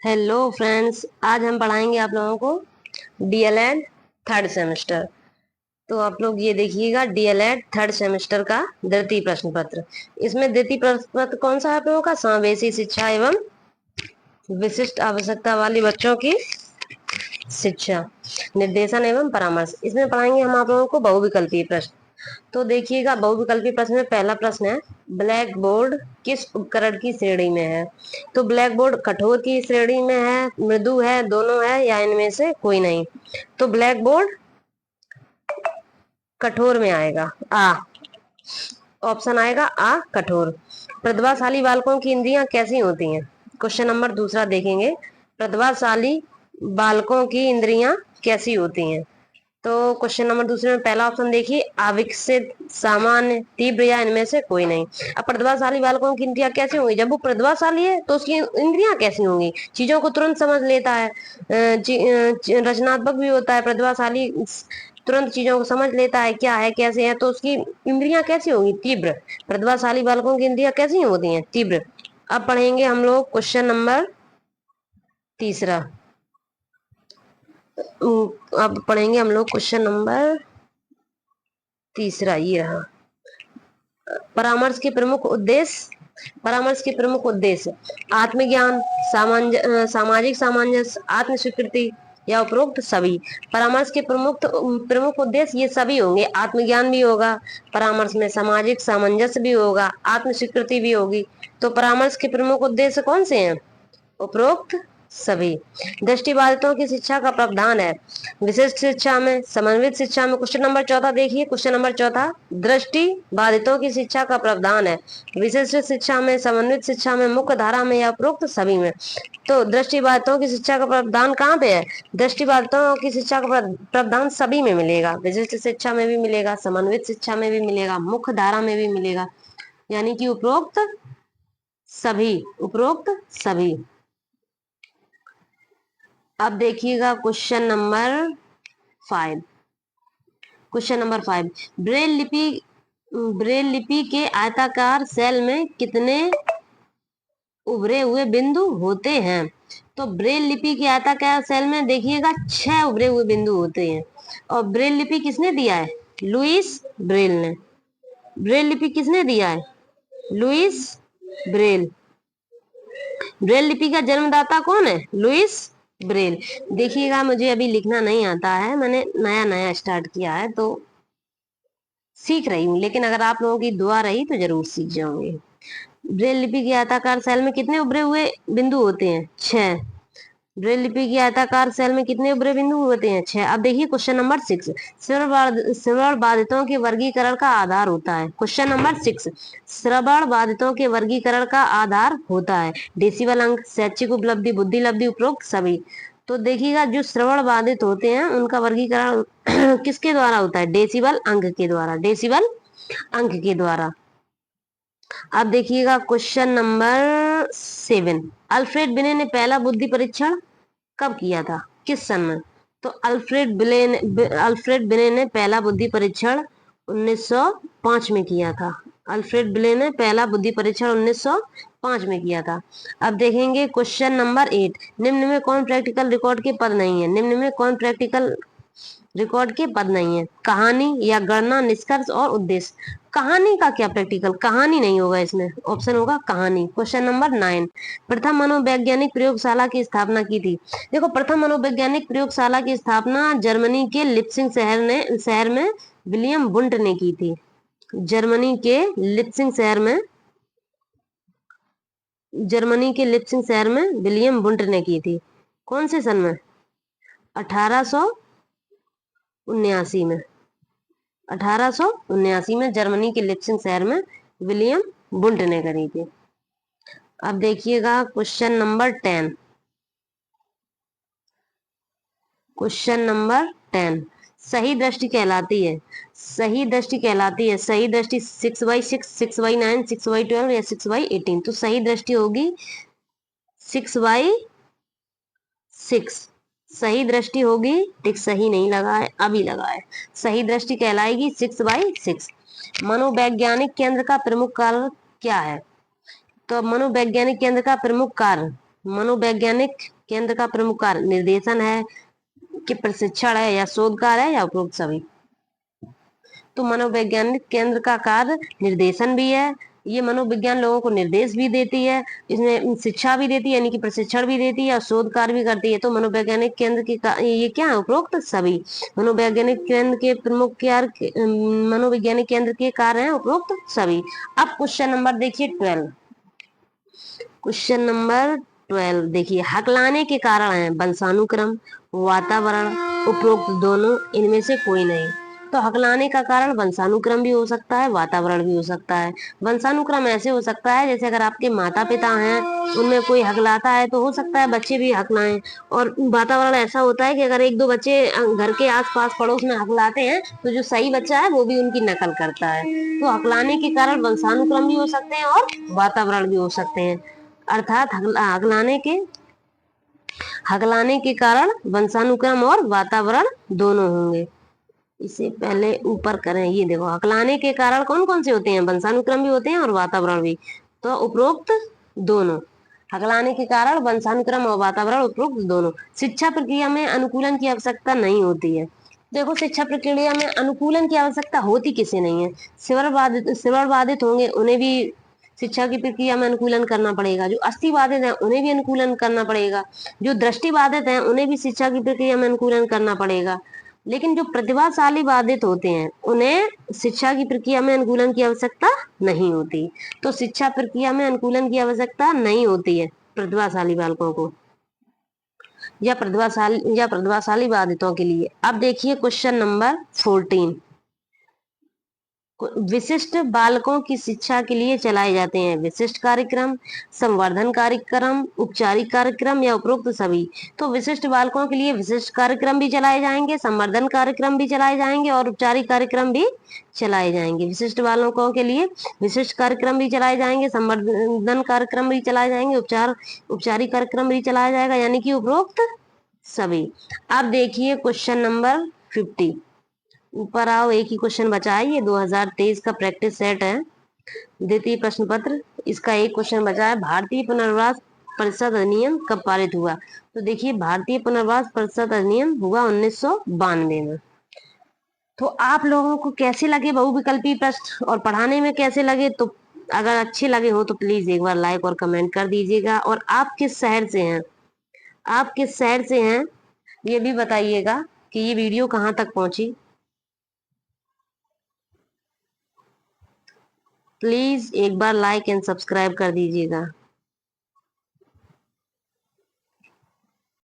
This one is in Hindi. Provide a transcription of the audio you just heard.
हेलो फ्रेंड्स, आज हम पढ़ाएंगे आप लोगों को डीएलएड थर्ड सेमेस्टर। तो आप लोग ये देखिएगा, डीएलएड थर्ड सेमेस्टर का द्वितीय प्रश्न पत्र। इसमें द्वितीय प्रश्न पत्र कौन सा है आप लोगों का? समावेशी शिक्षा एवं विशिष्ट आवश्यकता वाली बच्चों की शिक्षा, निर्देशन एवं परामर्श। इसमें पढ़ाएंगे हम आप लोगों को बहुविकल्पीय प्रश्न। तो देखिएगा, बहुविकल्पीय प्रश्न में पहला प्रश्न है, ब्लैक बोर्ड किस उपकरण की श्रेणी में है? तो ब्लैक बोर्ड कठोर की श्रेणी में है, मृदु है, दोनों है, या इनमें से कोई नहीं? तो ब्लैक बोर्ड कठोर में आएगा, आ ऑप्शन आएगा आ, कठोर। प्रतिभाशाली बालकों की इंद्रियां कैसी होती हैं? क्वेश्चन नंबर दूसरा देखेंगे, प्रतिभाशाली बालकों की इंद्रियां कैसी होती हैं? तो क्वेश्चन नंबर दूसरे में पहला ऑप्शन देखिए, अविकसित, सामान्य, तीव्र, या इनमें से कोई नहीं। अब प्रतिभाशाली बालकों की इंद्रियां कैसी होंगी? जब वो प्रतिभाशाली है तो उसकी इंद्रियां कैसी होंगी? चीजों को तुरंत समझ लेता है, रचनात्मक भी होता है प्रतिभाशाली, तुरंत चीजों को समझ लेता है क्या है कैसे है, तो उसकी इंद्रियां कैसी होंगी? तीव्र। प्रतिभाशाली बालकों की इंद्रियां कैसी होती हैं? तीव्र। अब पढ़ेंगे हम लोग क्वेश्चन नंबर तीसरा। अब पढ़ेंगे हम लोग क्वेश्चन नंबर तीसरा, ये रहा। परामर्श के प्रमुख उद्देश्य। परामर्श के प्रमुख उद्देश्य आत्मज्ञान, सामाजिक सामंजस्य, आत्म स्वीकृति, या उपरोक्त सभी। परामर्श के प्रमुख प्रमुख उद्देश्य ये सभी होंगे। आत्मज्ञान भी होगा, परामर्श में सामाजिक सामंजस्य भी होगा, आत्म स्वीकृति भी होगी। तो परामर्श के प्रमुख उद्देश्य कौन से हैं? उपरोक्त सभी। दृष्टिबाधितों की शिक्षा का प्रावधान है विशिष्ट शिक्षा में, समन्वित शिक्षा में। क्वेश्चन नंबर चौथा देखिए, क्वेश्चन नंबर चौथा, दृष्टि बाधितों की शिक्षा का प्रावधान है विशिष्ट शिक्षा में, समन्वित शिक्षा में, मुख्य धारा में, या उपरोक्त सभी में। तो दृष्टि बाधितों की शिक्षा का प्रावधान कहाँ पे है? दृष्टि बाधितों की शिक्षा का प्रावधान सभी में मिलेगा, विशिष्ट शिक्षा में भी मिलेगा, समन्वित शिक्षा में भी मिलेगा, मुख्य धारा में भी मिलेगा, यानी कि उपरोक्त सभी, उपरोक्त सभी। अब देखिएगा question number 5। Question number 5, Braille लिपि के आयताकार सेल में कितने उभरे हुए बिंदु होते हैं? तो ब्रेल लिपि के आयताकार सेल में देखिएगा 6 उभरे हुए बिंदु होते हैं। और ब्रेल लिपि किसने दिया है? लुइस ब्रेल ने। ब्रेल लिपि किसने दिया है? Louis Braille. ब्रेल लिपि का जन्मदाता कौन है? Louis Braille. देखिएगा, मुझे अभी लिखना नहीं आता है, मैंने नया नया स्टार्ट किया है तो सीख रही हूँ, लेकिन अगर आप लोगों की दुआ रही तो जरूर सीख जाओगे। ब्रेल लिपि के आयताकार सेल में कितने उभरे हुए बिंदु होते हैं? 6। ब्रेल लिपि की आयताकार सेल में कितने उभरे बिंदु होते हैं? 6। अब देखिए क्वेश्चन नंबर 6, श्रवण बाधितों के वर्गीकरण का आधार होता है। क्वेश्चन नंबर 6, श्रवण बाधितों के वर्गीकरण का आधार होता है डेसिबल अंक, शैक्षिक उपलब्धि, बुद्धि लब्धि, उपरोक्त सभी। तो देखिएगा, जो श्रवण बाधित होते हैं उनका वर्गीकरण किसके द्वारा होता है? डेसिबल अंक के द्वारा, डेसिबल अंक के द्वारा। अब देखिएगा क्वेश्चन नंबर 7, अल्फ्रेड बिने ने पहला बुद्धि परीक्षण कब किया था? किस सन में? तो अल्फ्रेड बिने ने पहला बुद्धि परीक्षण 1905 में किया था। अल्फ्रेड बिने ने पहला बुद्धि परीक्षण 1905 में किया था। अब देखेंगे क्वेश्चन नंबर 8, निम्न में कौन प्रैक्टिकल रिकॉर्ड के पद नहीं है? निम्न में कौन प्रैक्टिकल रिकॉर्ड के पद नहीं है? कहानी, या गणना, निष्कर्ष, और उद्देश्य। कहानी का क्या प्रैक्टिकल? कहानी नहीं होगा इसमें, ऑप्शन होगा कहानी। क्वेश्चन नंबर 9, प्रथम मनोवैज्ञानिक प्रयोगशाला की स्थापना की थी? देखो, प्रथम मनोवैज्ञानिक प्रयोगशाला की स्थापना जर्मनी के लिप्सिंग शहर में विलियम वुंट ने की थी। जर्मनी के लिप्सिंग शहर में विलियम वुंट ने की थी। कौन से सन में? 1879 में। 1879 में जर्मनी के लिप्सिंग शहर में विलियम वुंट ने करी थी। अब देखिएगा क्वेश्चन नंबर 10। क्वेश्चन नंबर 10, सही दृष्टि कहलाती है। सही दृष्टि कहलाती है, सही दृष्टि 6/6, 6/9, 6/12 या 6/18। तो सही दृष्टि होगी 6/6। सही दृष्टि होगी, टिक सही नहीं लगा है, अभी लगा है। सही दृष्टि कहलाएगी 6/6। मनोवैज्ञानिक केंद्र का प्रमुख कार्य क्या है? तो मनोवैज्ञानिक केंद्र का प्रमुख कार्य मनोवैज्ञानिक केंद्र का प्रमुख कार्य निर्देशन है कि प्रशिक्षण है या शोध कार्य है या उपरोक्त सभी। तो मनोवैज्ञानिक केंद्र का कार्य निर्देशन भी है, ये मनोविज्ञान लोगों को निर्देश भी देती है, इसमें शिक्षा भी देती है यानी कि प्रशिक्षण भी देती है और शोध कार्य भी करती है। तो मनोवैज्ञानिक केंद्र की ये क्या है? उपरोक्त सभी। मनोवैज्ञानिक केंद्र के प्रमुख कार्य, मनोवैज्ञानिक केंद्र के कार्य हैं उपरोक्त सभी। अब क्वेश्चन नंबर देखिए 12। क्वेश्चन नंबर 12 देखिए, हकलाने के कारण है वंशानुक्रम, वातावरण, उपरोक्त दोनों, इनमें से कोई नहीं। तो हकलाने का कारण वंशानुक्रम भी हो सकता है, वातावरण भी हो सकता है। वंशानुक्रम ऐसे हो सकता है जैसे अगर आपके माता पिता हैं, उनमें कोई हकलाता है तो हो सकता है बच्चे भी हकलाएं। और वातावरण ऐसा होता है कि अगर एक दो बच्चे घर के आसपास पड़ोस में हकलाते हैं तो जो सही बच्चा है वो भी उनकी नकल करता है। तो हकलाने के कारण वंशानुक्रम भी हो सकते हैं और वातावरण भी हो सकते हैं। अर्थात हकलाने के कारण वंशानुक्रम और वातावरण दोनों होंगे। इसे पहले ऊपर करें, ये देखो हकलाने के कारण कौन कौन से होते हैं? वंशानुक्रम भी होते हैं और वातावरण भी। तो उपरोक्त दोनों, हकलाने के कारण वंशानुक्रम और वातावरण, उपरोक्त दोनों। शिक्षा प्रक्रिया में अनुकूलन की आवश्यकता नहीं होती है। देखो शिक्षा प्रक्रिया में अनुकूलन की आवश्यकता होती किसे नहीं है? श्रवणबाधित होंगे उन्हें भी शिक्षा की प्रक्रिया में अनुकूलन करना पड़ेगा। जो अस्थिबाधित है उन्हें भी अनुकूलन करना पड़ेगा। जो दृष्टिबाधित है उन्हें भी शिक्षा की प्रक्रिया में अनुकूलन करना पड़ेगा। लेकिन जो प्रतिभाशाली बाधित होते हैं उन्हें शिक्षा की प्रक्रिया में अनुकूलन की आवश्यकता नहीं होती। तो शिक्षा प्रक्रिया में अनुकूलन की आवश्यकता नहीं होती है प्रतिभाशाली बालकों को या प्रतिभाशाली बाधितों के लिए। अब देखिए क्वेश्चन नंबर 14। विशिष्ट बालकों की शिक्षा के लिए चलाए जाते हैं विशिष्ट कार्यक्रम, संवर्धन कार्यक्रम, उपचारिक कार्यक्रम या उपरोक्त सभी। तो विशिष्ट बालकों के लिए विशिष्ट कार्यक्रम भी चलाए जाएंगे, संवर्धन कार्यक्रम भी चलाए जाएंगे और उपचारिक कार्यक्रम भी चलाए जाएंगे। विशिष्ट बालकों के लिए विशिष्ट कार्यक्रम भी चलाए जाएंगे, संवर्धन कार्यक्रम भी चलाए जाएंगे, उपचारिक कार्यक्रम भी चलाया जाएगा, यानी कि उपरोक्त सभी। अब देखिए क्वेश्चन नंबर 50। ऊपर आओ, एक ही क्वेश्चन बचा है, ये 2023 का प्रैक्टिस सेट है, द्वितीय प्रश्न पत्र। इसका एक क्वेश्चन बचा है, भारतीय पुनर्वास परिषद अधिनियम कब पारित हुआ? तो देखिए भारतीय पुनर्वास परिषद अधिनियम हुआ 1992 में। तो आप लोगों को कैसे लगे बहुविकल्पी प्रश्न और पढ़ाने में कैसे लगे? तो अगर अच्छे लगे हो तो प्लीज एक बार लाइक और कमेंट कर दीजिएगा। और आप किस शहर से हैं, आप किस शहर से हैं ये भी बताइएगा कि ये वीडियो कहाँ तक पहुंची। प्लीज एक बार लाइक एंड सब्सक्राइब कर दीजिएगा।